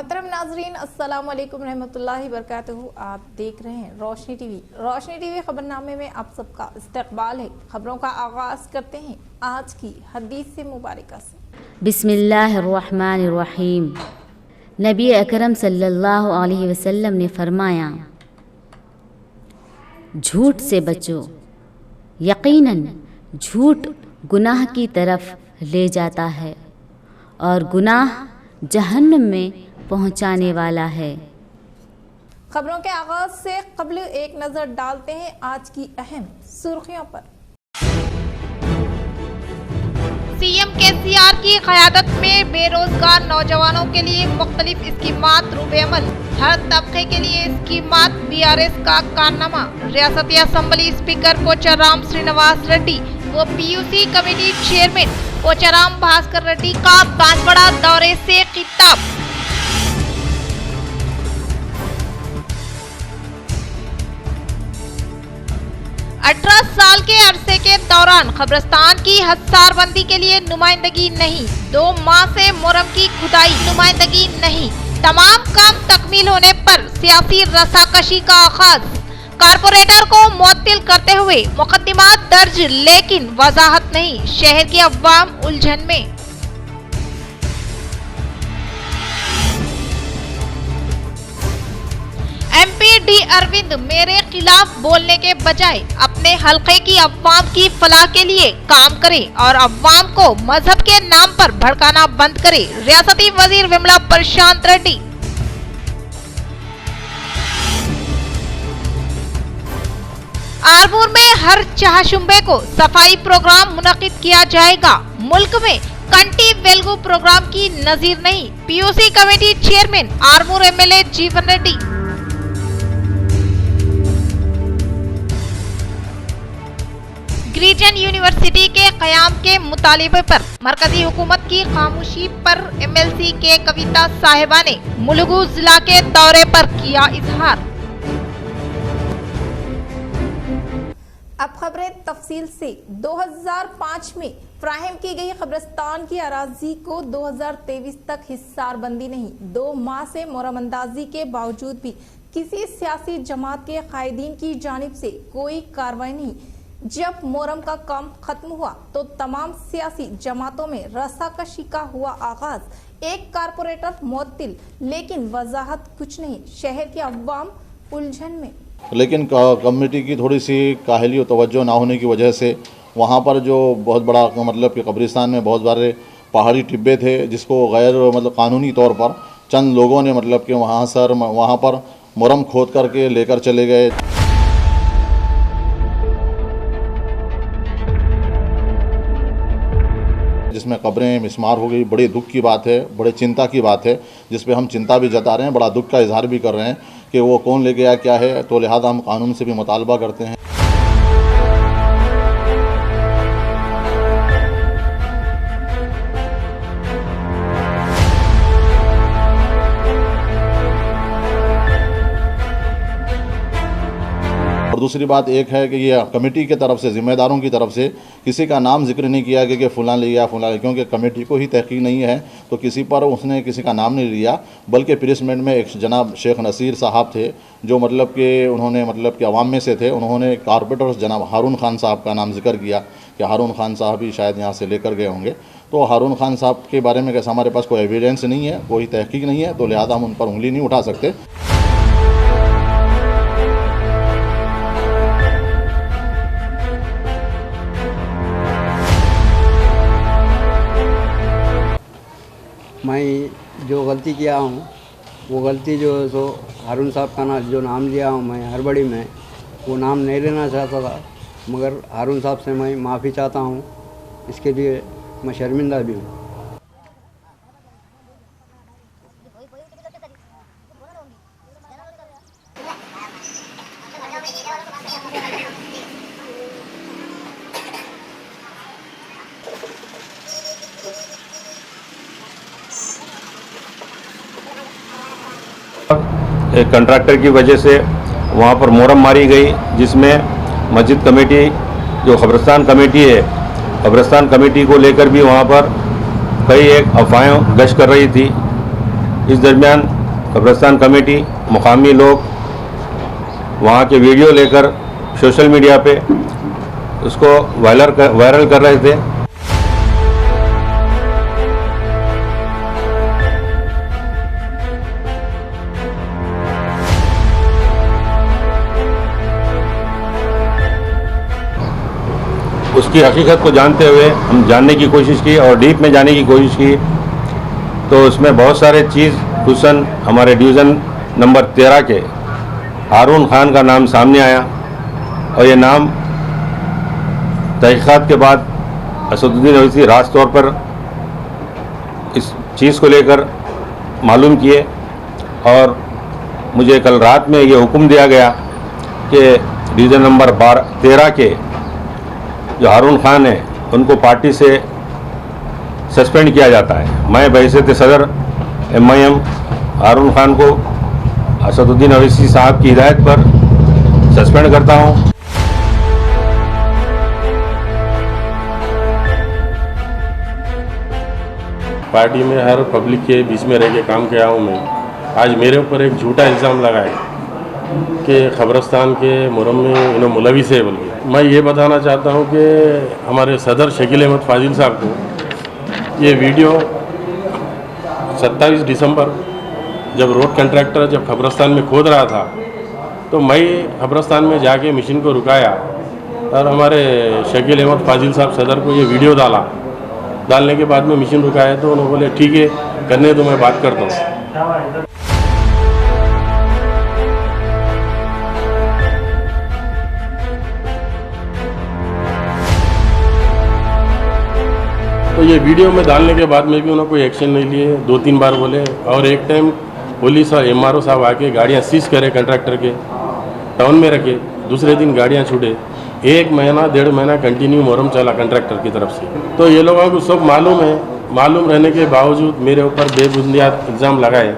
मोहतरम नाजरीन, अस्सलाम वालेकुम रहमतुल्लाहि वबरकातुहू। आप देख रहे हैं रोशनी टीवी। रोशनी टीवी खबरनामे में आप सबका इस्तकबाल है। खबरों का आगाज करते हैं आज की हदीस से मुबारक से। बिस्मिल्लाहिर्रहमानिर्रहीम। नबी अकरम सल्लल्लाहु अलैहि वसल्लम ने फरमाया, झूठ से बचो, यकीनन झूठ गुनाह की तरफ ले जाता है और गुनाह जहन्नम में पहुंचाने वाला है। खबरों के आगाज से कबल एक नजर डालते हैं आज की अहम सुर्खियों पर। सीएम केसीआर की क़यादत में बेरोजगार नौजवानों के लिए मुख्तलिफ स्कीमात रूबेअमल, हर तबके के लिए स्कीमात बीआरएस का कारनामा। रियासती असम्बली स्पीकर पोचाराम श्रीनिवास रेड्डी व PUC committee chairman Pocharam Bhaskar Reddy का बांसवाड़ा दौरे से खिताब। अठारह साल के अरसे के दौरान कब्रिस्तान की हसारबंदी के लिए नुमाइंदगी नहीं, 2 माह से मुहर्रम की खुदाई नुमाइंदगी नहीं। तमाम काम तकमील होने पर सियासी रसाकशी का आगाज। कारपोरेटर को मुअत्तिल करते हुए मुकदमात दर्ज, लेकिन वजाहत नहीं। शहर की अवाम उलझन में। एमपी डी अरविंद मेरे खिलाफ बोलने के बजाय अपने हलके की अवाम की फलाह के लिए काम करे और अवाम को मजहब के नाम पर भड़काना बंद करे। रियासती वजीर विमला प्रशांत रेड्डी। आरमूर में हर चहाशुंबे को सफाई प्रोग्राम मुनक्किद किया जाएगा। मुल्क में कंटी वेलगू प्रोग्राम की नजीर नहीं। PUC committee chairman Armoor MLA जीवन रेड्डी। गिरिजन यूनिवर्सिटी के कयाम के मुतालिबे पर मरकजी हुकूमत की खामोशी पर एमएलसी के कविता साहिबा ने मुलुगू जिला के दौरे पर किया इजहार। अब खबरें तफसील से। 2005 में फ्राहम की गई कब्रिस्तान की अराजी को 2023 तक हिस्सारबंदी नहीं। 2 माह से मुहर्रमंदाजी के बावजूद भी किसी सियासी जमात के कायदीन की जानिब से कोई कार्रवाई नहीं। जब मुहर्रम का काम खत्म हुआ तो तमाम सियासी जमातों में रसाकशी का हुआ आगाज। एक कारपोरेटर मुअत्तिल, लेकिन वजाहत कुछ नहीं। शहर के अवाम उलझन में। लेकिन कमेटी की थोड़ी सी काहली और तवज्जो ना होने की वजह से वहाँ पर जो बहुत बड़ा मतलब कि कब्रिस्तान में बहुत सारे पहाड़ी टिब्बे थे, जिसको गैर मतलब कानूनी तौर पर चंद लोगों ने मतलब कि वहाँ पर मुहर्रम खोद करके लेकर चले गए। जिसमें कब्रें मिस्मार हो गई। बड़े दुख की बात है, बड़े चिंता की बात है, जिस पे हम चिंता भी जता रहे हैं, बड़ा दुख का इजहार भी कर रहे हैं कि वो कौन ले गया क्या है। तो लिहाजा हम कानून से भी मुतालबा करते हैं। और दूसरी बात एक है कि ये कमेटी के तरफ से, जिम्मेदारों की तरफ से किसी का नाम जिक्र नहीं किया गया कि फ़लाँ लिया फ़लाँ, क्योंकि कमेटी को ही तहकीक नहीं है तो किसी पर उसने किसी का नाम नहीं लिया। बल्कि प्रेसमेंट में एक जनाब शेख नसीर साहब थे, जो मतलब कि उन्होंने मतलब कि अवाम में से थे। उन्होंने कारपोरेटर जनाब हारून खान साहब का नाम जिक्र किया कि हारून खान साहब ही शायद यहाँ से लेकर गए होंगे। तो हारून खान साहब के बारे में कैसे हमारे पास कोई एविडेंस नहीं है, कोई तहकीक नहीं है, तो लिहाजा हम उन पर उंगली नहीं उठा सकते। मैं जो गलती किया हूँ वो गलती जो है सो हारून साहब का जो नाम लिया हूँ मैं हड़बड़ी में, वो नाम नहीं लेना चाहता था, मगर हारून साहब से मैं माफ़ी चाहता हूँ। इसके लिए मैं शर्मिंदा भी हूँ। एक कंट्रैक्टर की वजह से वहाँ पर मुहर्रम मारी गई, जिसमें मस्जिद कमेटी जो कब्रिस्तान कमेटी है, कब्रिस्तान कमेटी को लेकर भी वहाँ पर कई एक अफवाहें गश्त कर रही थी। इस दरमियान कब्रिस्तान कमेटी, मुकामी लोग वहाँ के वीडियो लेकर सोशल मीडिया पे उसको वायरल कर रहे थे। उसकी हकीकत को जानते हुए हम जानने की कोशिश की और डीप में जाने की कोशिश की, तो उसमें बहुत सारे चीज़ खुसन हमारे डिवीज़न नंबर 13 के हारून खान का नाम सामने आया और ये नाम तहकीकात के बाद असदुद्दीन अवैसी रास तौर पर इस चीज़ को लेकर मालूम किए और मुझे कल रात में ये हुक्म दिया गया कि डिवीज़न नंबर 13 के जो हारून खान है उनको पार्टी से सस्पेंड किया जाता है। मैं बहैसियत सदर MIM हारून खान को असदुद्दीन अवैसी साहब की हिदायत पर सस्पेंड करता हूँ। पार्टी में हर पब्लिक के बीच में रह के काम किया हूँ मैं। आज मेरे ऊपर एक झूठा इल्ज़ाम लगा है कि क़ब्रिस्तान के मुहर्रम में इन्हों मुलविस है बोल के। मैं ये बताना चाहता हूँ कि हमारे सदर शकील अहमद फाजिल साहब को ये वीडियो 27 दिसंबर जब रोड कंट्रैक्टर जब क़ब्रिस्तान में खोद रहा था तो मैं क़ब्रिस्तान में जाके मशीन को रुकाया और हमारे शकील अहमद फाजिल साहब सदर को ये वीडियो डालने के बाद में मशीन रुकाया तो उन्होंने बोले ठीक है करने तो मैं बात करता हूँ। तो ये वीडियो में डालने के बाद में भी उन्होंने कोई एक्शन नहीं लिए, 2-3 बार बोले और एक टाइम पुलिस और MRO साहब आके गाड़ियाँ सीज करे कंट्रैक्टर के, टाउन में रखे, दूसरे दिन गाड़ियाँ छूटे। 1 महीना 1.5 महीना कंटिन्यू मुहर्रम चला कंट्रैक्टर की तरफ से। तो ये लोगों को सब मालूम है, मालूम रहने के बावजूद मेरे ऊपर बेबुनियाद इल्ज़ाम लगाए।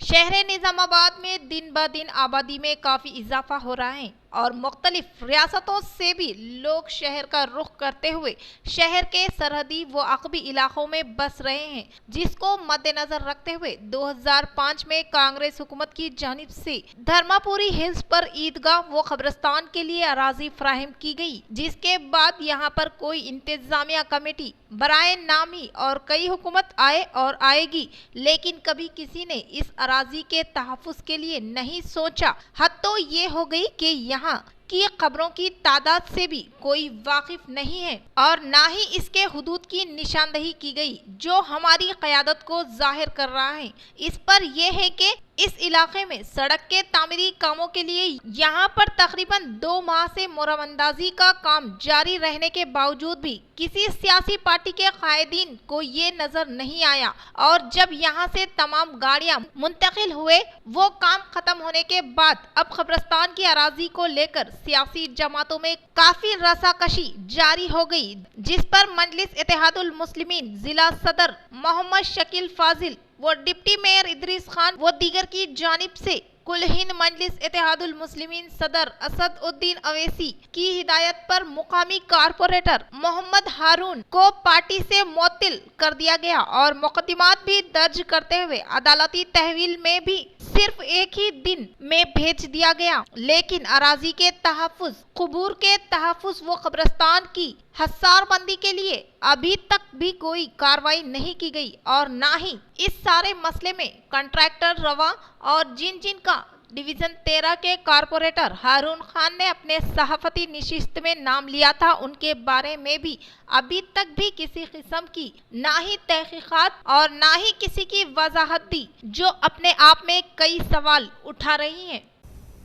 शहर निजामाबाद में दिन ब दिन आबादी में काफी इजाफा हो रहा है और मुख्तलिफ रियासतों से भी लोग शहर का रुख करते हुए शहर के सरहदी व अक़बी इलाकों में बस रहे हैं, जिसको मद्देनजर रखते हुए 2005 में कांग्रेस हुकूमत की जानिब से धर्मापुरी हिल्स पर ईदगाह व कब्रिस्तान के लिए अराजी फराहम की गई, जिसके बाद यहाँ पर कोई इंतजामिया कमेटी बराए नामी और कई हुकूमत आए और आएगी, लेकिन कभी किसी ने इस अराजी के तहफ़्फ़ुज़ के लिए नहीं सोचा। हद तो ये हो गई कि यहाँ की कब्रों की तादाद से भी कोई वाकिफ नहीं है और ना ही इसके हुदूद की निशानदही की गई, जो हमारी क़यादत को जाहिर कर रहा है। इस पर यह है कि इस इलाके में सड़क के तामीरी कामों के लिए यहाँ पर तकरीबन 2 माह से मुरम्मतंदाजी का काम जारी रहने के बावजूद भी किसी सियासी पार्टी के कायदीन को ये नजर नहीं आया और जब यहाँ से तमाम गाड़ियाँ मुंतकिल हुए, वो काम खत्म होने के बाद अब कब्रिस्तान की अराजी को लेकर सियासी जमातों में काफी रसाकशी जारी हो गई, जिस पर मजलिस इत्तेहादुल मुस्लिमीन जिला सदर मोहम्मद शकील फाजिल वो डिप्टी मेयर इदरीस खान व दीगर की जानिब से कुल हिंद मजलिस इत्तेहादुल मुस्लिमीन सदर असदुद्दीन अवैसी की हिदायत पर मुकामी कारपोरेटर मोहम्मद हारून को पार्टी से मुअत्तिल कर दिया गया और मुकदमात भी दर्ज करते हुए अदालती तहवील में भी सिर्फ एक ही दिन में भेज दिया गया। लेकिन अराजी के तहफ़्फ़ुज़, कुबूर के तहफ़्फ़ुज़ व कब्रिस्तान की हसारबंदी के लिए अभी तक भी कोई कार्रवाई नहीं की गई और ना ही इस सारे मसले में कॉन्ट्रैक्टर रवा और जिन का डिवीजन 13 के कारपोरेटर हारून खान ने अपने सहाफती निशिस्त में नाम लिया था, उनके बारे में भी अभी तक भी किसी किस्म की ना ही तहकीकात और ना ही किसी की वजाहत दी, जो अपने आप में कई सवाल उठा रही हैं।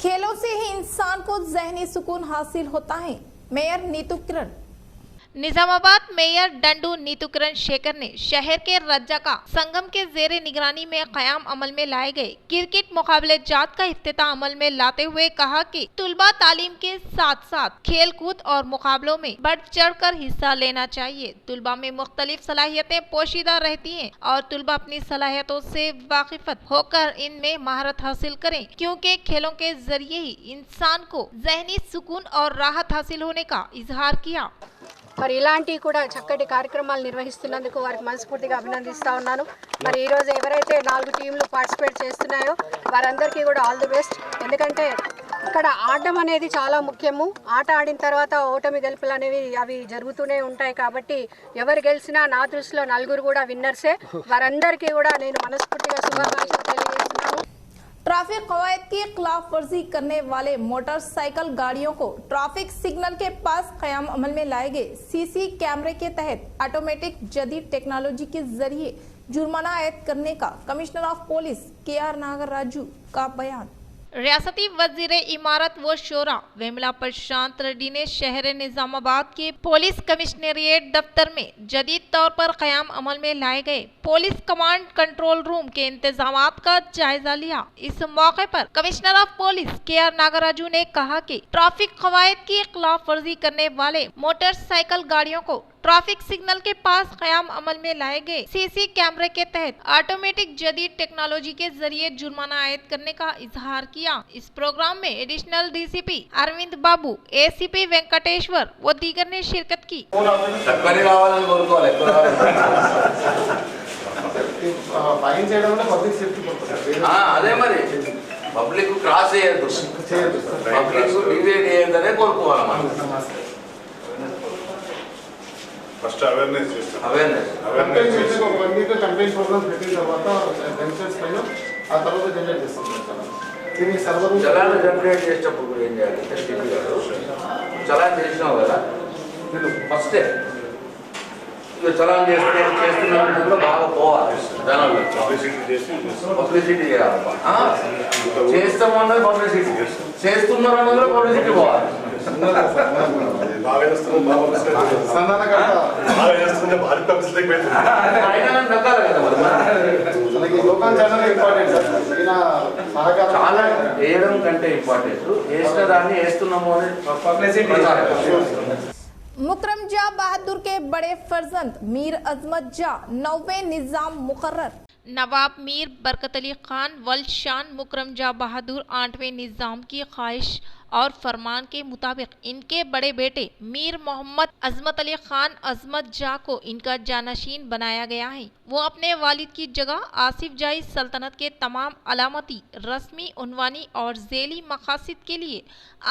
खेलों से ही इंसान को ज़हनी सुकून हासिल होता है। मेयर नीतू किरण। निजामाबाद मेयर डंडू नीतू किरण शेखर ने शहर के रज्जाका संगम के जेरे निगरानी में कयाम अमल में लाए गए क्रिकेट मुकाबले जात का इफ्तिताह अमल में लाते हुए कहा कि तुलबा तालीम के साथ साथ खेल कूद और मुकाबलों में बढ़ चढ़ कर हिस्सा लेना चाहिए। तुलबा में मुख्तलिफ सलाहियतें पोशीदा रहती हैं और तुलबा अपनी सलाहियतों से वाकिफत होकर इनमें महारत हासिल करें, क्योंकि खेलों के जरिए ही इंसान को जहनी सुकून और राहत हासिल होने का इजहार किया। మరి ఇలాంటి కూడా చక్కటి కార్యక్రమాలు నిర్వహిస్తున్నందుకు వారికి మనస్ఫూర్తిగా అభినందిస్తా ఉన్నాను. మరి ఈరోజు ఎవరైతే 4 టీంలు పార్టిసిపేట్ చేస్తున్నాయో వారందరికీ కూడా ఆల్ ది బెస్ట్. ఎందుకంటే ఇక్కడ ఆడడం అనేది చాలా ముఖ్యము. ఆట ఆడిన తర్వాత ఓటమి గెలుపులు అనేవి అవి జరుగుతూనే ఉంటాయి. కాబట్టి ఎవరు గెలిచినా నా దృష్టిలో 4 కూడా విన్నర్సే. వారందరికీ కూడా నేను మనస్ఫూర్తిగా శుభాకాంక్షలు తెలియజేస్తున్నాను. ट्रैफिक कवायद की खिलाफ वर्जी करने वाले मोटरसाइकिल गाड़ियों को ट्रैफिक सिग्नल के पास कयाम अमल में लाए गए सीसी कैमरे के तहत ऑटोमेटिक जदीद टेक्नोलॉजी के जरिए जुर्माना आयद करने का commissioner of police KR Nagaraju का बयान। रियासती वजीर इमारत व शोरा वेमला प्रशांत रेड्डी ने शहर निजामाबाद के पुलिस कमिश्नरिएट दफ्तर में जदीद तौर पर कयाम अमल में लाए गए पुलिस कमांड कंट्रोल रूम के इंतजामात का जायजा लिया। इस मौके पर commissioner of police KR Nagaraju ने कहा कि ट्रैफिक कवायद की खिलाफ वर्जी करने वाले मोटरसाइकिल गाड़ियों को ट्रैफिक सिग्नल के पास कयाम अमल में लाए गए सीसी कैमरे के तहत ऑटोमेटिक जदीद टेक्नोलॉजी के जरिए जुर्माना आयद करने का इजहार किया। इस प्रोग्राम में एडिशनल DCP अरविंद बाबू, ACP वेंकटेश्वर व दीगर ने शिरकत की। అదే మరి పబ్లిక్ క్రాస్ చేయొద్దు, పబ్లిక్ డివైడ్ చేయొద్దనే కోరుకోవాలి మనం. ఫస్ట్ అవేర్నెస్ చేస్తాం. అవేర్నెస్ ఒక 1 వీక్ కంపెయిన్ ప్రోగ్రామ్ పెట్టిన తర్వాత వెబ్సైట్స్ పైన ఆ తర్వాత జనరేట్ చేస్తాం. దీనికి సర్వర్ చలాన్ జనరేట్ చేసేటప్పుడు ఏం చేయాలి అంటే స్టిక్ గారు చలాన్ చేసినావు కదా ఫస్టే ఇక చలాన్ చేస్తున్నప్పుడు కూడా బాగా పోవాలి జనాలు పబ్లిసిటీ చేయాలి. చేస్తామన్నది పబ్లిసిటీ, చేస్తున్నారు అన్నది పబ్లిసిటీ పోవాలి. చాలా వేయడం కంటే ఇంపార్టెంట్ వేసిన దాన్ని వేస్తున్నాము అని పబ్లిసిటీ. मुकरम जा बहादुर के बड़े फर्जंद मीर अजमत जा 9वें निजाम मुकर्रर। नवाब मीर बरकत अली खान वल्द शान मुकरम जा बहादुर 8वें निजाम की ख्वाहिश और फरमान के मुताबिक इनके बड़े बेटे मीर मोहम्मद अजमत अली खान अजमत जा को इनका जानशीन बनाया गया है। वो अपने वालिद की जगह आसिफ जाही सल्तनत के तमाम अलामती, रस्मी, उन्वानी और झेली मकासद के लिए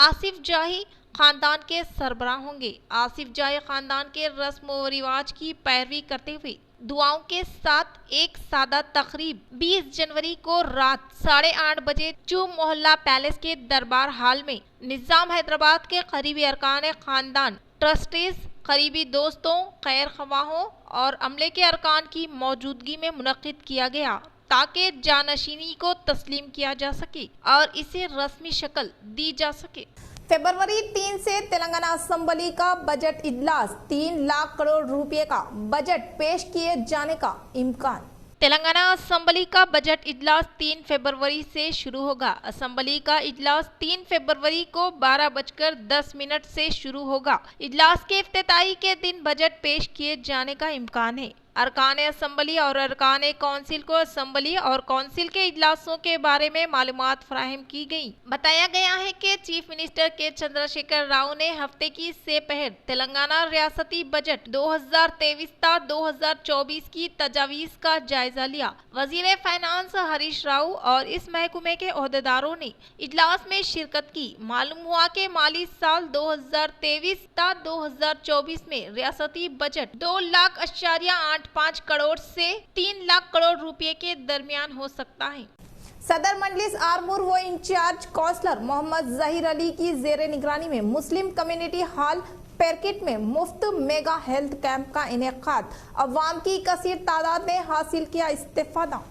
आसिफ जाही खानदान के सरबराह होंगे। आसिफ जाही खानदान के रस्म व रिवाज की पैरवी करते हुए दुआओं के साथ एक सादा तकरीब 20 जनवरी को रात 8:30 बजे चूम मोहल्ला पैलेस के दरबार हाल में निजाम हैदराबाद के करीबी अरकान खानदान, ट्रस्टीज, करीबी दोस्तों, खैर खवाहों और अमले के अरकान की मौजूदगी में मुनक्किद किया गया ताकि जानशीनी को तस्लीम किया जा सके और इसे रस्मी शक्ल दी जा सके। फरवरी 3 से तेलंगाना असेंबली का बजट इजलास 3 लाख करोड़ रुपए का बजट पेश किए जाने का इम्कान। तेलंगाना असेंबली का बजट इजलास 3 फरवरी से शुरू होगा। असेंबली का इजलास 3 फरवरी को 12:10 से शुरू होगा। इजलास के इफ्तिताही के दिन बजट पेश किए जाने का इम्कान है। अरकान असेंबली और अरकान कौंसिल को असेंबली और कौंसिल के इजलासों के बारे में मालूमात फराहम की गई। बताया गया है कि चीफ मिनिस्टर के चंद्रशेखर राव ने हफ्ते की से पहर तेलंगाना रियासती बजट 2023-2024 की तजावीज का जायजा लिया। वजीर फाइनेंस हरीश राव और इस महकमे के ओहदेदारों ने इजलास में शिरकत की। मालूम हुआ कि माली साल 2023-2024 में रियासती बजट 2,85 करोड़ से 3 लाख करोड़ रुपए के दरमियान हो सकता है। सदर मंजलिस आरमूर व इंचार्ज काउंसलर मोहम्मद जहीर अली की जेरे निगरानी में मुस्लिम कम्युनिटी हॉल पेरकिट में मुफ्त मेगा हेल्थ कैंप का इनेकाद। अवाम की कसीर तादाद ने हासिल किया इस्तेफादा।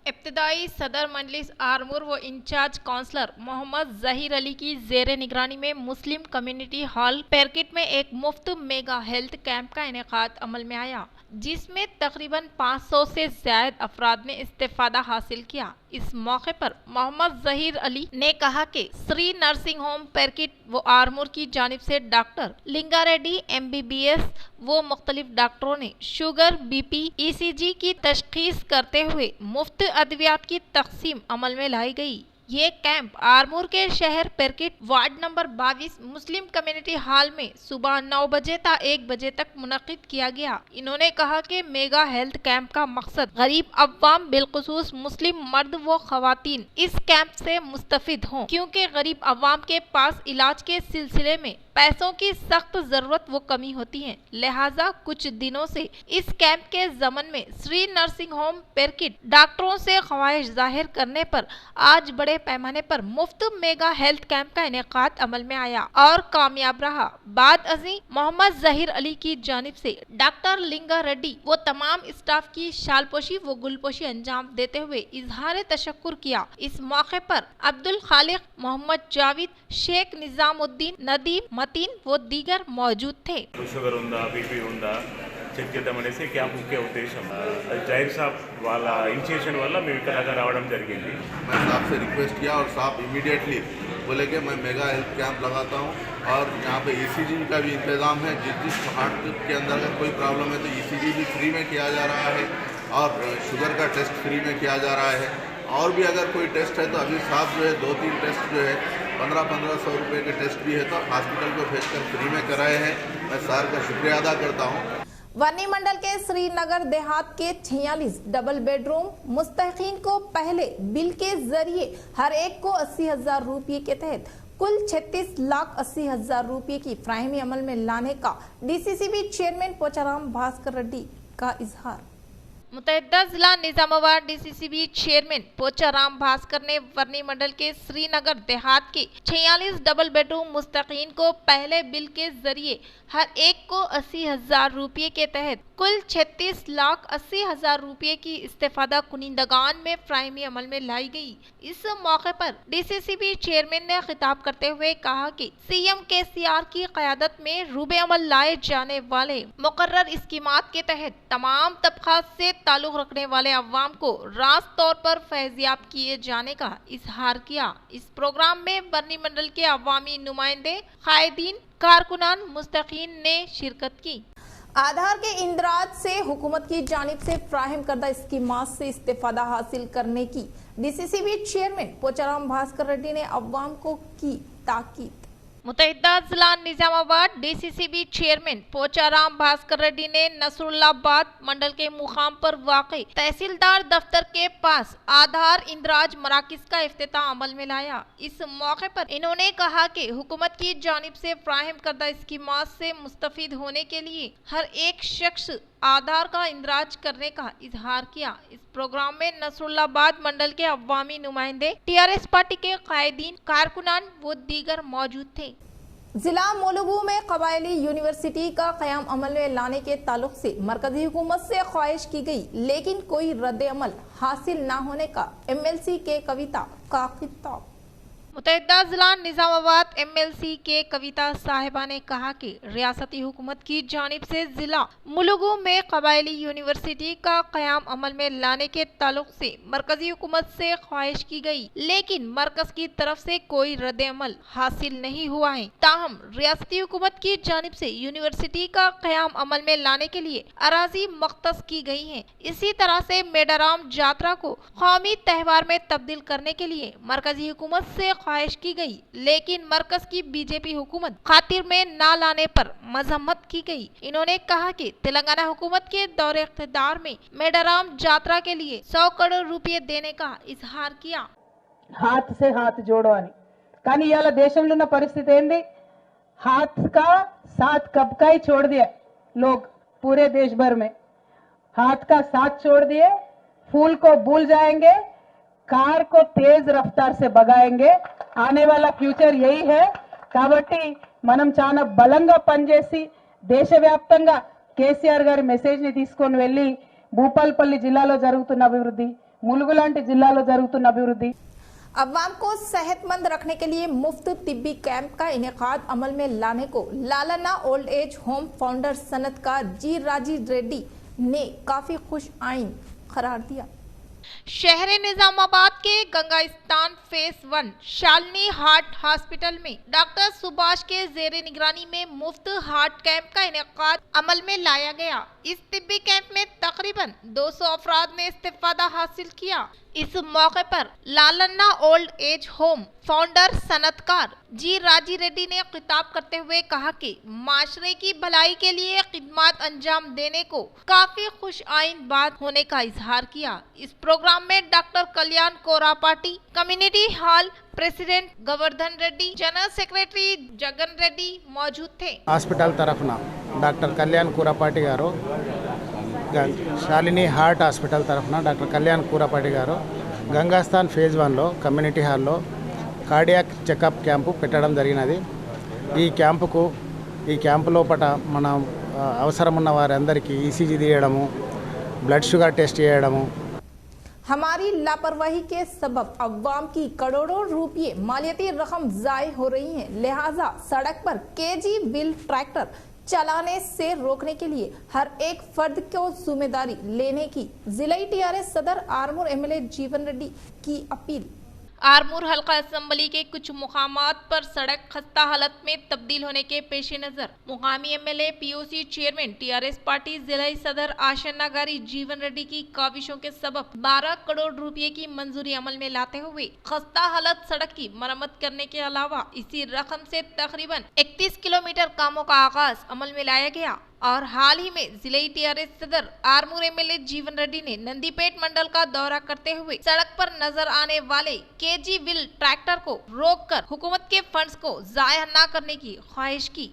इब्तदाई सदर मंजलिस आरमूर व इंचार्ज काउंसलर मोहम्मद जहीर अली की जेरे निगरानी में मुस्लिम कम्युनिटी हॉल पेरकिट में एक मुफ्त मेगा हेल्थ कैंप का इनेकाद अमल में आया, जिसमें तकरीबन 500 से ज्यादा अफराद ने इस्तेफादा हासिल किया। इस मौके पर मोहम्मद जहीर अली ने कहा कि श्री नर्सिंग होम पेरकिट व आरमूर की जानिब से डॉक्टर लिंगा रेड्डी MBBS वो मुख्तलिफ डॉक्टरों ने शुगर, BP, ECG की तशखीस करते हुए मुफ्त अद्वियात की तकसीम अमल में लाई गई। ये कैंप आरमूर के शहर Perkit ward number 22 Muslim community hall में सुबह 9 बजे था 1 बजे तक मुनक्किद किया गया। इन्होंने कहा कि मेगा हेल्थ कैंप का मकसद गरीब अवाम बिलखुसूस मुस्लिम मर्द व खवातीन इस कैंप से मुस्तफिद हों, क्योंकि गरीब अवाम के पास इलाज के सिलसिले में पैसों की सख्त जरूरत व कमी होती है। लिहाजा कुछ दिनों से इस कैंप के जमन में श्री नर्सिंग होम पेरकिट डॉक्टरों से ख्वाहिश जाहिर करने पर आज बड़े पैमाने पर मुफ्त मेगा हेल्थ कैंप का इनेकाद अमल में आया और कामयाब रहा। बाद अजी मोहम्मद जहीर अली की जानिब से डॉक्टर लिंगा रेड्डी व तमाम स्टाफ की शालपोशी व गुलपोशी अंजाम देते हुए इजहार तशक्कुर किया। इस मौके पर अब्दुल खालिक, मोहम्मद जावेद, शेख निजामुद्दीन, नदीम, मतीन वो दीगर मौजूद थे। షుగర్ ఉందా, బీపీ ఉందా చెక్ చేద్దామనేసి క్యాంప్ ముఖ్య ఉద్దేశం జైర్ సాబ్ వాళ్ళ ఇనిషియేషన్ వల్ల మేము ఇక్కడ రావడం జరిగింది। मैं साहब से रिक्वेस्ट किया और साहब इमीडिएटली बोले कि मैं मेगा हेल्थ कैंप लगाता हूँ और यहाँ पे ईसीजी का भी इंतज़ाम है। जिस हार्ट के अंदर अगर कोई प्रॉब्लम है तो ईसीजी भी फ्री में किया जा रहा है और शुगर का टेस्ट फ्री में किया जा रहा है। और भी अगर कोई टेस्ट है तो अभी साहब जो है 2-3 टेस्ट जो है 1500 रुपये के टेस्ट भी है तो हॉस्पिटल को भेजकर फ्री में कराए हैं। मैं सर का शुक्रिया अदा करता हूँ। वर्नी मंडल के श्रीनगर देहात के 46 डबल बेडरूम मुस्तहिकीन को पहले बिल के जरिए हर एक को 80,000 रुपये के तहत कुल 36,80,000 रुपये की फ्राहमी अमल में लाने का डीसीसीबी चेयरमैन पोचाराम भास्कर रेड्डी का इजहार। मुतहद्दा जिला निजामाबाद डीसीसीबी चेयरमैन पोचाराम भास्कर ने वर्नी मंडल के श्रीनगर देहात के 46 डबल बेडरूम मुस्तकीन को पहले बिल के जरिए हर एक को 80,000 रुपये के तहत कुल 36,80,000 रुपये की इस्तेफादा कुनिंदगान में फ्राहमी अमल में लाई गई। इस मौके पर डीसीसीबी चेयरमैन ने खिताब करते हुए कहा कि सीएम केसीआर की क़यादत में रूबे अमल लाए जाने वाले मुकर्रर स्कीमात के तहत तमाम तबकात से ताल्लुक रखने वाले अवाम को रास्त तौर पर फैज़याब किए जाने का इजहार किया। इस प्रोग्राम में वर्नी मंडल के अवामी नुमाइंदे, कायदीन, कारकुनान मुस्तकीन ने शिरकत की। आधार के इंदराज से हुकूमत की जानिब से फ्राहम करदा स्कीमात से इस्तेफादा हासिल करने की डीसीसीबी चेयरमैन पोचाराम भास्कर रेड्डी ने अवाम को की ताकीद। मुतहद्दा जिला निजामाबाद डीसीसीबी चेयरमैन पोचाराम भास्कर रेड्डी ने नसरुल्लाबाद मंडल के मुकाम पर वाक़ई तहसीलदार दफ्तर के पास आधार इंदराज मराकिज का इफ्तिताह अमल में लाया। इस मौके पर इन्होंने कहा कि हुकूमत की जानिब से फ्राहम करदा स्कीमात से मुस्तफिद होने के लिए हर एक शख्स आधार का इंदराज करने का इजहार किया। इस प्रोग्राम में नसरुल्लाबाद मंडल के अवामी नुमाइंदे, टीआरएस पार्टी के कायदीन, कारकुनान व दीगर मौजूद थे। जिला मुलुगू में कबायली यूनिवर्सिटी का क़याम अमल में लाने के ताल्लुक से मरकजी हुकूमत से ख्वाहिश की गई, लेकिन कोई रद्द अमल हासिल न होने का एमएलसी के कविता का खिताब। मुतहद्दा जिला निजामाबाद एमएलसी के कविता साहिबा ने कहा कि रियासती हुकूमत की जानिब से जिला मुलुगू में कबायली यूनिवर्सिटी का क़याम अमल में लाने के ताल्लुक से मरकजी हुकूमत से ख्वाहिश की गई, लेकिन मरकज की तरफ से कोई रद्द अमल हासिल नहीं हुआ है। ताहम रियासती हुकूमत की जानिब से यूनिवर्सिटी का क़याम अमल में लाने के लिए अराजी मख्तस की गई है। इसी तरह से मेडाराम जात्रा को कौमी त्यौहार में तब्दील करने के लिए मरकजी हुकूमत से ख्वाहिश की गई, लेकिन मरकज की बीजेपी हुकूमत खातिर में न लाने पर मजम्मत की गई। इन्होंने कहा कि तेलंगाना हुकूमत के दौरे इख्तिदार में मेडाराम जात्रा के लिए 100 करोड़ रुपये देने का इजहार किया। हाथ से हाथ जोड़ो అని కానీ ఇయాల దేశంలో ఉన్న పరిస్థితి ఏంది? हाथ का साथ कब का ही छोड़ दिया लोग पूरे देश भर में, हाथ का साथ छोड़ दिए, फूल को भूल जाएंगे, कार को तेज रफ्तार से भगाएंगे। आने वाला फ्यूचर यही है కాబట్టి మనం చాలా బలంగా పనిచేసి దేశవ్యాప్తంగా కేసీఆర్ గారి మెసేజ్ ని తీసుకొని వెళ్ళి భూపాలపల్లి జిల్లాలో జరుగుతున్న అభివృద్ధి, ములుగు లాంటి జిల్లాలో జరుగుతున్న అభివృద్ధి, अवाम को सेहतमंद रखने के लिए मुफ्त तिब्बी कैंप का इनेकाद अमल में लाने को लालना ओल्ड एज होम फाउंडर सनतकार जी राजी रेड्डी ने काफी खुश आइन करार दिया। शहर निजामाबाद के गंगास्तान फेस 1 शालिनी हार्ट हॉस्पिटल में डॉक्टर सुभाष के जेर निगरानी में मुफ्त हार्ट कैंप का इनेकाद अमल में लाया गया। इस तिब्बी कैंप में तकरीबन 200 अफराद ने इस्तेफादा हासिल किया। इस मौके पर लालन्ना ओल्ड एज होम फाउंडर सनतकार जी राजी रेड्डी ने खिताब करते हुए कहा कि माशरे की भलाई के लिए खिदमत अंजाम देने को काफी खुश आइन बात होने का इजहार किया। इस प्रोग्राम में doctor Kalyan Korapati, community hall president Govardhan Reddy, general secretary Jagan Reddy मौजूद थे। హాస్పిటల్ తరఫున డాక్టర్ కళ్యాణ్ కూరపాటి గారు, శాలిని హార్ట్ హాస్పిటల్ తరఫున డాక్టర్ కళ్యాణ్ కూరపాటి గారు గంగాస్థాన్ ఫేజ్ 1లో కమ్యూనిటీ హాల్లో కార్డియాక్ చెకప్ క్యాంపు పెట్టడం జరిగినది। ఈ క్యాంపు లోపల మన అవసరం ఉన్న వారందరికీ ఈసీజీ తీయడము, బ్లడ్ షుగర్ టెస్ట్ చేయడము। हमारी लापरवाही के सबब अवाम की करोड़ों रुपये मालियाती रकम जाय हो रही है, लिहाजा सड़क पर केजी व्हील ट्रैक्टर चलाने से रोकने के लिए हर एक फर्द को जिम्मेदारी लेने की जिलाई टीआरएस सदर आरमूर एमएलए जीवन रेड्डी की अपील। आरमूर हल्का असेंबली के कुछ मुकामात पर सड़क खस्ता हालत में तब्दील होने के पेश नजर मुकामी MLA POC chairman TRS party जिलाई सदर आशना गारी जीवन रेड्डी की काविशों के सबब 12 करोड़ रुपए की मंजूरी अमल में लाते हुए खस्ता हालत सड़क की मरम्मत करने के अलावा इसी रकम से तकरीबन 31 किलोमीटर कामों का आगाज अमल में लाया गया। और हाल ही में जिले टीआरएस सदर आरमूर एमएलए जीवन रेड्डी ने नंदीपेट मंडल का दौरा करते हुए सड़क पर नजर आने वाले केजी व्हील ट्रैक्टर को रोककर हुकूमत के फंड्स को जाया न करने की ख्वाहिश की।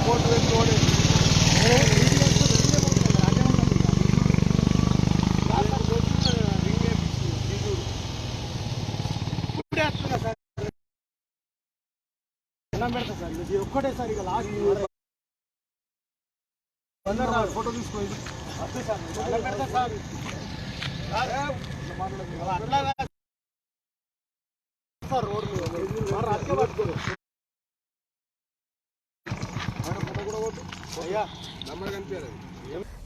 फोटो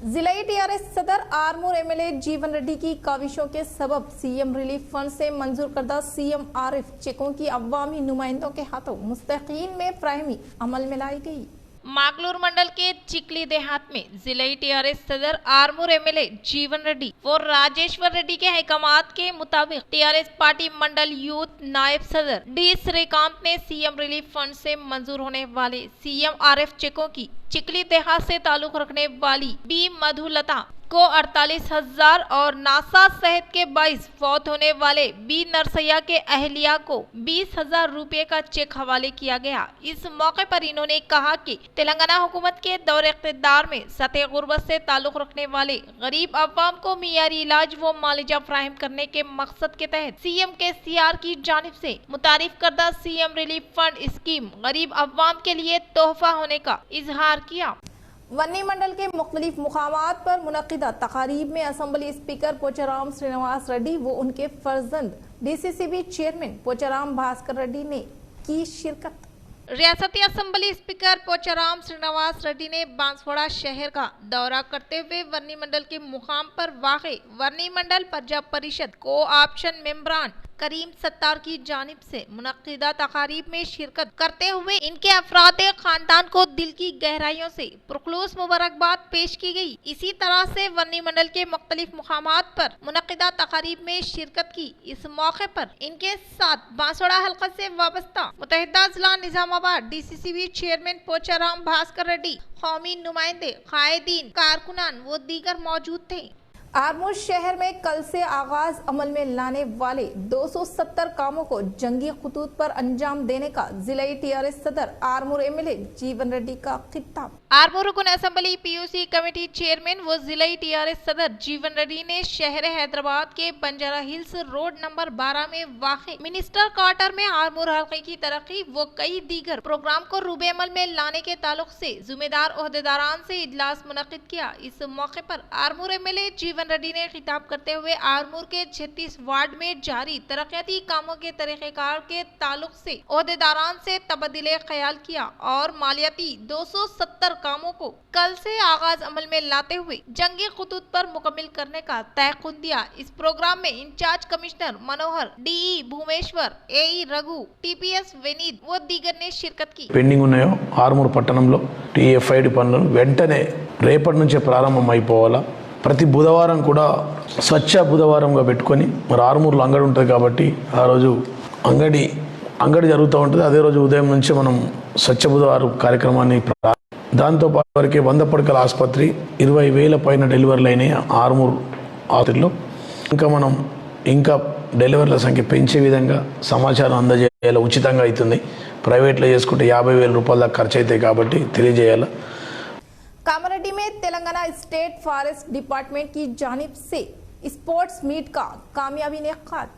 जिलाई टीआरएस सदर आरमूर एमएलए जीवन रेड्डी की काविशों के सबब सीएम रिलीफ फंड से मंजूर करदा सीएम आरिफ चेकों की अवामी नुमाइंदों के हाथों मुस्तकीन में फ्राहमी अमल में लाई गई। मागलूर मंडल के चिकली देहात में जिले टीआरएस सदर आरमूर एमएलए जीवन रेड्डी और राजेश्वर रेड्डी के हकामात के मुताबिक टीआरएस पार्टी मंडल यूथ नायब सदर डी श्रीकांत ने सीएम रिलीफ फंड से मंजूर होने वाले सीएम आरिफ चेकों की चिकली देहात से ताल्लुक रखने वाली बी मधुलता को 48,000 और नासा सेहत के 22 फौत होने वाले बी नरसैया के अहलिया को 20,000 रुपए का चेक हवाले किया गया। इस मौके पर इन्होंने कहा कि तेलंगाना हुकूमत के दौरे इक़्तिदार में सतह गुर्बत से ताल्लुक रखने वाले गरीब अवाम को मियारी इलाज व मालिजा फ्राहम करने के मकसद के तहत सीएम केसीआर की जानिब से मुतारिफ करदा सीएम रिलीफ फंड स्कीम गरीब अवाम के लिए तोहफा होने का इजहार किया। वन्नी मंडल के मुख्तलिफ मुकामात पर मुनक़िदा तकारीब में असम्बली स्पीकर पोचाराम श्रीनिवास रेड्डी व उनके फर्जंद डीसीसीबी चेयरमैन पोचाराम भास्कर रेड्डी ने की शिरकत। रियासती असेंबली स्पीकर पोचाराम श्रीनिवास रेड्डी ने बांसवाड़ा शहर का दौरा करते हुए वर्नी मंडल के मुकाम पर वाक़े वर्नी मंडल प्रजा परिषद को ऑप्शन मेंबरान करीम सत्तार की जानिब से मुनक़िदा तकारीब में शिरकत करते हुए इनके अफराद खानदान को दिल की गहराइयों से पुरखलूस मुबारकबाद पेश की गई। इसी तरह से वर्नी मंडल के मुख्तलिफ मुकामात पर मुनक़िदा तकारीब में शिरकत की। इस मौके पर इनके साथ बांसवाड़ा हल्का से वाबस्ता मुत्तहिदा जिला निजामाबाद डीसीसीबी चेयरमैन पोचाराम भास्कर रेड्डी, कौमी नुमाइंदे, कायदीन, कारकुनान व दीगर मौजूद थे। आरमूर शहर में कल से आगाज अमल में लाने वाले 270 कामों को जंगी खतूत पर अंजाम देने का जिले टीआरएस सदर आरमूर एमएलए जीवन रेड्डी का खिताब। आरमूर रुकन असेंबली पीयूसी कमेटी चेयरमैन व जिले टीआरएस सदर जीवन रेड्डी ने शहर हैदराबाद के बंजारा हिल्स रोड नंबर 12 में वाक़े मिनिस्टर क्वार्टर में आरमूर हल्के की तरक्की व कई दीगर प्रोग्राम को रूबे अमल में लाने के ताल्लुक से जिम्मेदार ओहदेदारान से इजलास मुनक़िद किया। इस मौके पर आरमूर एमएलए जीवन रेड्डी ने खिताब करते हुए आरमूर के 36 वार्ड में जारी तरक्याती कामों के तरीक़ेकार के ताल्लुक से ओहदेदारान से तबदीले ख्याल किया और मालियाती 270 कामों को कल से आगाज अमल में लाते हुए जंगी खतूत पर मुकम्मिल करने का तयक़ुन दिया। इस प्रोग्राम में इंचार्ज कमिश्नर मनोहर, डीई भूमेश्वर, एई रघु, टीपीएस विनीत व दीगर ने शिरकत की। पेंडिंग ఉన్నాయో ఆర్మూర్ పట్టణంలో టీఎఫ్ఐడి పనులు వెంటనే రేపటి నుంచే ప్రారంభం అయిపోవాలా। ప్రతి బుధవారం కూడా స్వచ్ఛ బుధవారంగా పెట్టుకొని మరి ఆరుమూరులో అంగడి ఉంటుంది కాబట్టి ఆ రోజు అంగడి జరుగుతూ ఉంటుంది. అదే రోజు ఉదయం నుంచి మనం స్వచ్ఛ బుధవారం కార్యక్రమాన్ని దాంతోపాటు వరకే 100 పడకల ఆసుపత్రి 20,000 పైన డెలివరీలు అయినాయి ఆరుమూరు ఆసుపత్రిలో. ఇంకా డెలివరీల సంఖ్య పెంచే విధంగా సమాచారం అందజేయాలి. ఉచితంగా అవుతుంది. ప్రైవేట్లో చేసుకుంటే 50,000 రూపాయల దాకా ఖర్చు అవుతాయి కాబట్టి తెలియజేయాలి. कामारेड्डी में तेलंगाना स्टेट फॉरेस्ट डिपार्टमेंट की जानिब से स्पोर्ट्स मीट का कामयाबी इनेकाद।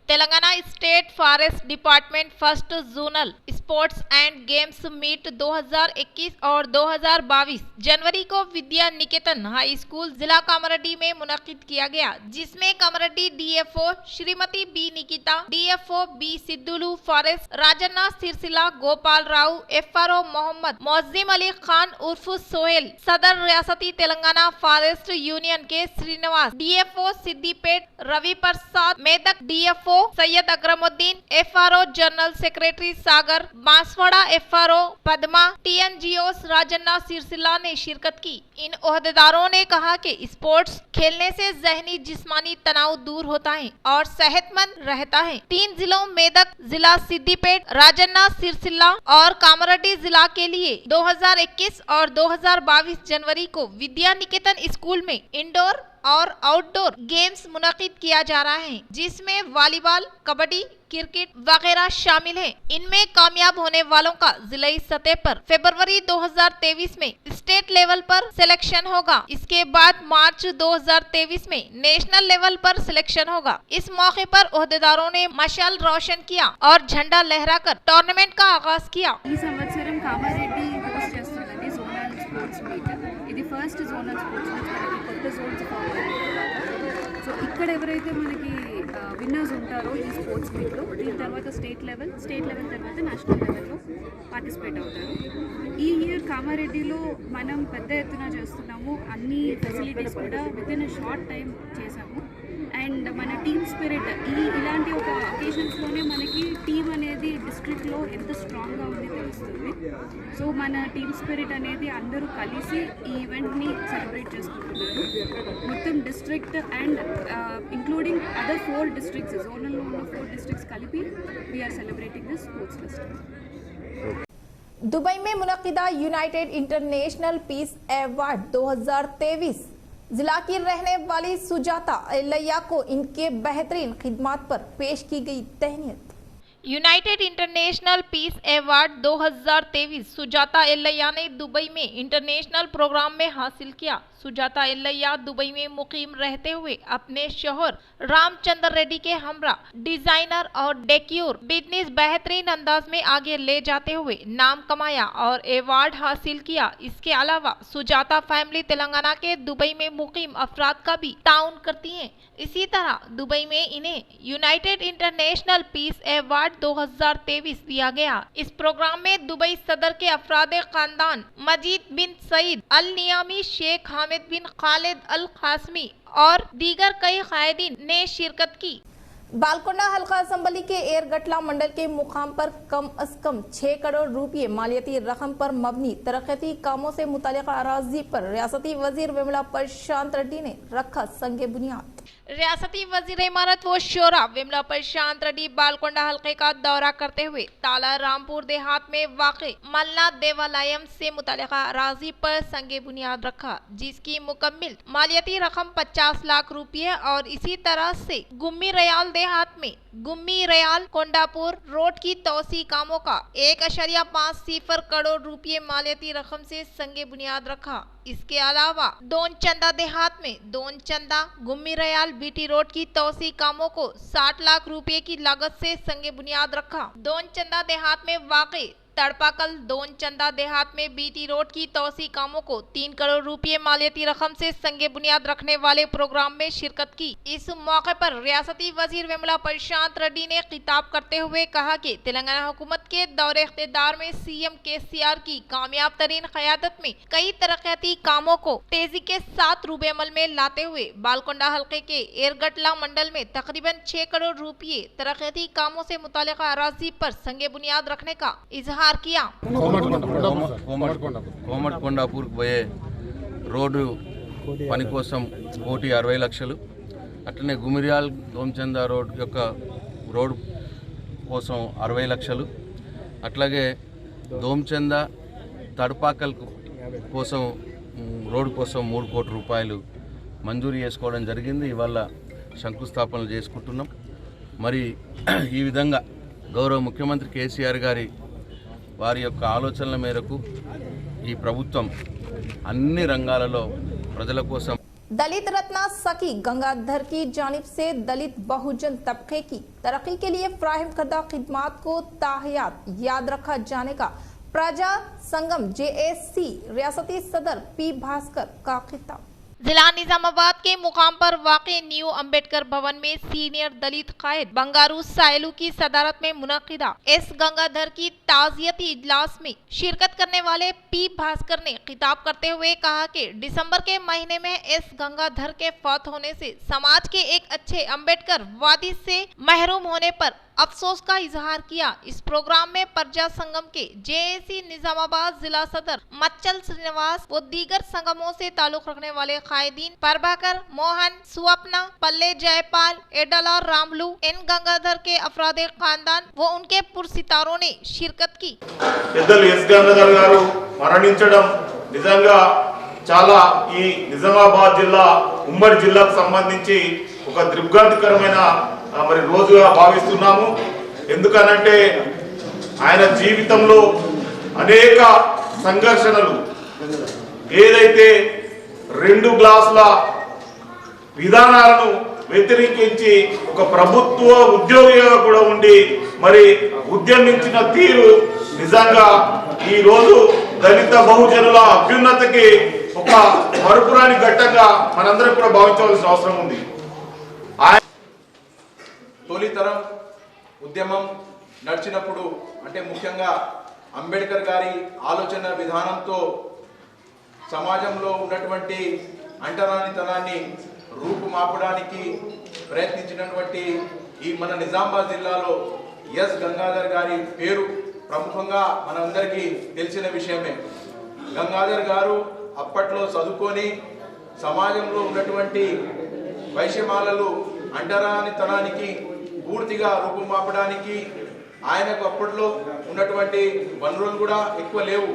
Telangana state forest department first zonal sports and games meet 2021 और 2022 जनवरी को विद्या निकेतन हाई स्कूल जिला कामारेड्डी में मुनक्किद किया गया, जिसमें Kamareddy DFO Shrimati B Nikita, DFO B Siddhulu forest Rajanna Sircilla Gopal Rao, FRO Mohammed Moazzim Ali Khan उर्फ सोहेल, सदर रियासती Telangana forest union K Srinivas, DFO Siddipet Ravi Prasad, Medak DFO Syed Akramuddin, FRO general secretary Sagar, Banswada FRO Padma, TNGOs Rajanna Sircilla ने शिरकत की। इन ओहदेदारों ने कहा कि स्पोर्ट्स खेलने से जहनी जिस्मानी तनाव दूर होता है और सेहतमंद रहता है। 3 जिलों मेदक जिला, सिद्दीपेट, राजन्ना सिरसिला और कामारेड्डी जिला के लिए 2021 और 2022 जनवरी को विद्या निकेतन स्कूल में इंडोर और आउटडोर गेम्स मुनक्किद किया जा रहा है, जिसमें वॉलीबॉल, कबड्डी, क्रिकेट वगैरह शामिल हैं। इनमें कामयाब होने वालों का जिलाई सतह पर फरवरी 2023 में स्टेट लेवल पर सिलेक्शन होगा। इसके बाद मार्च 2023 में नेशनल लेवल पर सिलेक्शन होगा। इस मौके पर ओहदेदारों ने मशाल रोशन किया और झंडा लहराकर टूर्नामेंट का आगाज किया। ఫస్ట్ జోనల్ స్పోర్ట్స్ మీట్ మనకి కొత్త జోన్స్ ఫామ్ సో ఇక్కడ ఎవరైతే మనకి విన్నర్స్ ఉంటారో ఈ స్పోర్ట్స్ మీట్లో దీని తర్వాత స్టేట్ లెవెల్ తర్వాత నేషనల్ లెవెల్లో పార్టిసిపేట్ అవుతారు. ఈ ఇయర్ కామారెడ్డిలో మనం పెద్ద ఎత్తున చేస్తున్నాము. అన్ని ఫెసిలిటీస్ కూడా వితిన్ ఎ షార్ట్ టైం చేసాము. అండ్ మన టీమ్ స్పిరిట్ ఇలాంటి ఒక అకేషన్స్లోనే మనకి టీమ్ అనేది డిస్ట్రిక్ట్లో ఎంత స్ట్రాంగ్గా ఉంది తెలుస్తుంది. సో మన టీమ్ స్పిరిట్ అనేది అందరూ కలిసి ఈ ఈవెంట్ని సెలబ్రేట్ చేసుకుంటున్నారు. మొత్తం district and including other 4 districts జోనల్లో ఉన్న 4 డిస్ట్రిక్ట్స్ కలిపి we're celebrating this sports festival. Dubai में मुनक्किदा यूनाइटेड इंटरनेशनल पीस अवार्ड 2023 जिला की रहने वाली सुजाता एलैया को इनके बेहतरीन खिदमात पर पेश की गई तहनीत। United International Peace Award 2023 Sujata Ellaiah ने दुबई में इंटरनेशनल प्रोग्राम में हासिल किया। सुजाता एलैया दुबई में मुकीम रहते हुए अपने शोहर रामचंद्र रेड्डी के हमरा डिजाइनर और डेक्यूर बिजनेस बेहतरीन अंदाज में आगे ले जाते हुए नाम कमाया और अवार्ड हासिल किया। इसके अलावा सुजाता फैमिली तेलंगाना के दुबई में मुकीम अफराद का भी ताउन करती हैं। इसी तरह दुबई में इन्हें यूनाइटेड इंटरनेशनल पीस अवार्ड 2023 दिया गया। इस प्रोग्राम में दुबई सदर के अफराद खानदान मजीद बिन सईद अल नियामी, शेख हामिद बिन खालिद अल खासमी और दीगर कई कायदीन ने शिरकत की। बालकोंडा हल्का असम्बली के एयरगटला मंडल के मुकाम पर कम अज कम 6 करोड़ रुपये मालियाती रकम पर मबनी तरक्याती कामों से मुतालिका अराजी पर रियासती वजीर विमला प्रशांत रेड्डी ने रखा संगे बुनियाद। रियासती वजीर इमारत व शोरा विमला प्रशांत रेड्डी बालकोंडा हल्के का दौरा करते हुए ताला रामपुर देहात में वाक़े मल्ला देवालयम से मुतालिका अराजी पर संगे बुनियाद रखा, जिसकी मुकम्मिल मालियाती रकम 50 लाख रुपये और इसी तरह से गुम्मी रयाल देहात में गुम्मी रयाल कोंडापुर रोड की तोसी कामों का 1.50 करोड़ रुपये मालियाती रकम से संगे बुनियाद रखा। इसके अलावा दोनचंदा देहात में दोनचंदा गुम्मी रयाल बीटी रोड की तोसी कामों को 60 लाख रुपए की लागत से संगे बुनियाद रखा। दोनचंदा देहात में वाक़ई तड़पाकल दोनचंदा देहात में बीटी रोड की तोसी कामों को 3 करोड़ रुपये मालियाती रकम से संगे बुनियाद रखने वाले प्रोग्राम में शिरकत की। इस मौके पर रियासती वजीर विमला प्रशांत रेड्डी ने खिताब करते हुए कहा कि तेलंगाना हुकूमत के दौरे इख्तियार में सीएम केसीआर की कामयाब तरीन क़यादत में कई तरक्याती कामों को तेजी के साथ रूबे अमल में लाते हुए बालकोंडा हल्के के एयरगटला मंडल में तकरीबन 6 करोड़ रुपये तरक्याती कामों से मुतालिका अराजी पर संगे बुनियाद रखने का इजहार किया। कोमटकोंडापुर పోయే రోడ్డు పని కోసం 1,60 లక్షలు, అట్లనే గుమిరియాల్ దోమచంద రోడ్ యొక్క రోడ్ కోసం 60 లక్షలు, అట్లాగే దోమచంద తడపాకల్ కోసం రోడ్ కోసం 3 కోట్ల రూపాయలు మంజూరు చేసుకోవడం జరిగింది. ఇవాళ శంకుస్థాపనలు చేసుకుంటున్నాం. మరి ఈ విధంగా గౌరవ ముఖ్యమంత్రి కేసీఆర్ గారి వారి యొక్క ఆలోచనల మేరకు ఈ ప్రభుత్వం అన్ని రంగాలలో ప్రజల కోసం दलित रत्ना सखी गंगाधर की जानिब से दलित बहुजन तबके की तरक्की के लिए फराहम करदा खिदमात को ताहयात याद रखा जाने का प्रजा संगम JAC रियासती सदर P भास्कर का खिताब। जिला निजामाबाद के मुकाम पर वाक़े न्यू अंबेडकर भवन में सीनियर दलित कायद बंगारू सायलू की सदारत में मुनक्किदा एस गंगाधर की ताज़ियती इजलास में शिरकत करने वाले P भास्कर ने खिताब करते हुए कहा कि दिसंबर के महीने में एस गंगाधर के फौत होने से समाज के एक अच्छे अंबेडकर वादी से महरूम होने पर अफसोस का इजहार किया। इस प्रोग्राम में प्रजा संगम के JAC निजामाबाद जिला सदर मच्चल श्रीनिवास व दीगर संगमों से ताल्लुक रखने वाले कायदीन प्रभाकर, मोहन, सुवप्ना, पल्ले, जयपाल, एडल और रामलू, एन गंगाधर के अफरादे खानदान व उनके पुरसितारों ने शिरकत की। एस गंगाधर गारू मरणించడం నిజంగా చాలా ఈ నిజామాబాద్ జిల్లా ఉమ్మడి జిల్లాకు సంబంధించి ఒక దిగ్భ్రాంతికరమైన మరి రోజుగా భావిస్తున్నాము. ఎందుకనంటే ఆయన జీవితంలో అనేక సంఘర్షణలు, ఏదైతే 2 గ్లాసుల విధానాలను వ్యతిరేకించి ఒక ప్రభుత్వ ఉద్యోగిగా కూడా ఉండి మరి ఉద్యమించిన తీరు నిజంగా ఈ రోజు దళిత బహుజనుల అభ్యున్నతికి ఒక మరుపురాని ఘట్టంగా మనందరం కూడా భావించవలసిన అవసరం ఉంది. తొలితరం ఉద్యమం నడిచినప్పుడు అంటే ముఖ్యంగా అంబేద్కర్ గారి ఆలోచన విధానంతో సమాజంలో ఉన్నటువంటి అంటరానితనాన్ని రూపుమాపడానికి ప్రయత్నించినటువంటి ఈ మన నిజామాబాద్ జిల్లాలో ఎస్ గంగాధర్ గారి పేరు ప్రముఖంగా మనందరికీ తెలిసిన విషయమే. గంగాధర్ గారు అప్పట్లో చదువుకొని సమాజంలో ఉన్నటువంటి వైషమ్యాలు అంటరానితనానికి పూర్తిగా రూపుమాపడానికి ఆయనకు అప్పట్లో ఉన్నటువంటి వనరులు కూడా ఎక్కువ లేవు.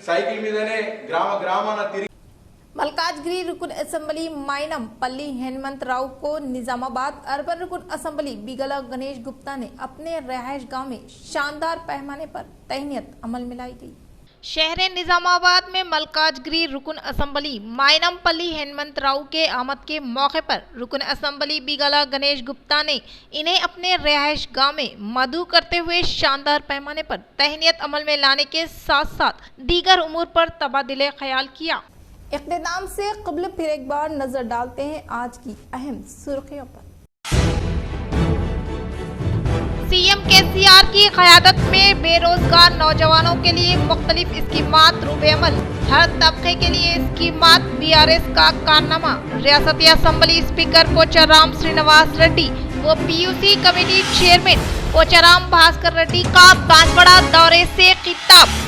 సైకిల్ మీదనే గ్రామాన తిరిగి मलकाजगिरी रुकन असेंबली माइनम पल्ली हेमंत राव को निजामाबाद अर्बन रुकन असेंबली बिगला गणेश गुप्ता ने अपने रहायश गांव में शानदार पैमाने पर तहनीत अमल में लाई गई। शहर निजामाबाद में मलकाजगिरी रुकन असेंबली मायनमपल्ली हेमंत राव के आमद के मौके पर रुकन असेंबली बिगला गणेश गुप्ता ने इन्हें अपने रिहायश गांव में मधु करते हुए शानदार पैमाने पर तहनीत अमल में लाने के साथ साथ दीगर उमूर पर तबादिले ख्याल किया। इख्तिताम से क़ब्ल फिर एक बार नजर डालते हैं आज की अहम सुर्खियों पर। सीएम केसीआर की क़यादत में बेरोजगार नौजवानों के लिए मुख्तलिफ स्कीमात रूबेअमल, हर तबके के लिए स्कीमात BRS का कारनामा। रियासती असेंबली स्पीकर पोचाराम श्रीनिवास रेड्डी व PUC committee chairman Pocharam Bhaskar Reddy का बांसवाड़ा दौरे से खिताब।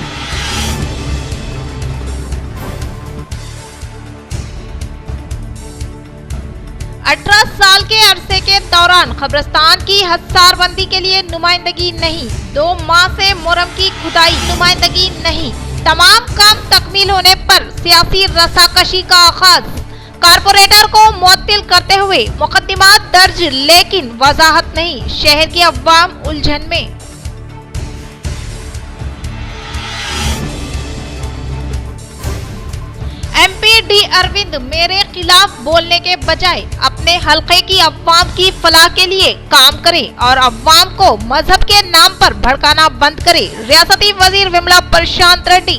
18 साल के अरसे के दौरान कब्रिस्तान की हसारबंदी के लिए नुमाइंदगी नहीं, 2 माह से मुरम की खुदाई नुमाइंदगी नहीं, तमाम काम तकमील होने पर सियासी रसाकशी का आगाज। कारपोरेटर को मुअत्तिल करते हुए मुकदमात दर्ज लेकिन वजाहत नहीं, शहर की अवाम उलझन में। MP डी अरविंद मेरे खिलाफ बोलने के बजाय अपने हलके की अवाम की फलाह के लिए काम करे और अवाम को मजहब के नाम पर भड़काना बंद करे। रियासती वजीर विमला प्रशांत रेड्डी।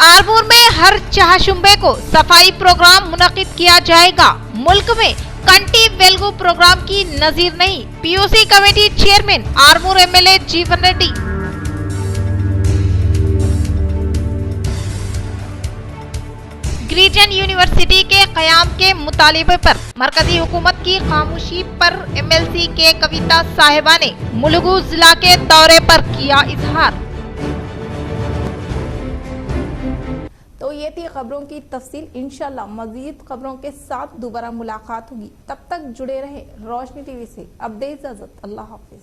आरमूर में हर चाहशुंबे को सफाई प्रोग्राम मुनक्किद किया जाएगा। मुल्क में कंटी वेलगू प्रोग्राम की नजीर नहीं, PUC committee chairman Armoor MLA जीवन रेड्डी। गिरिजन यूनिवर्सिटी के क़याम के मुतालिबे पर मरकजी हुकूमत की खामोशी पर MLC के कविता साहिबा ने मुलुगू जिला के दौरे पर किया इजहार। तो ये थी खबरों की तफसील। इंशाल्लाह मजीद खबरों के साथ दोबारा मुलाकात होगी। तब तक जुड़े रहे रोशनी टीवी से। अब दे इजाजत, अल्लाह हाफिज।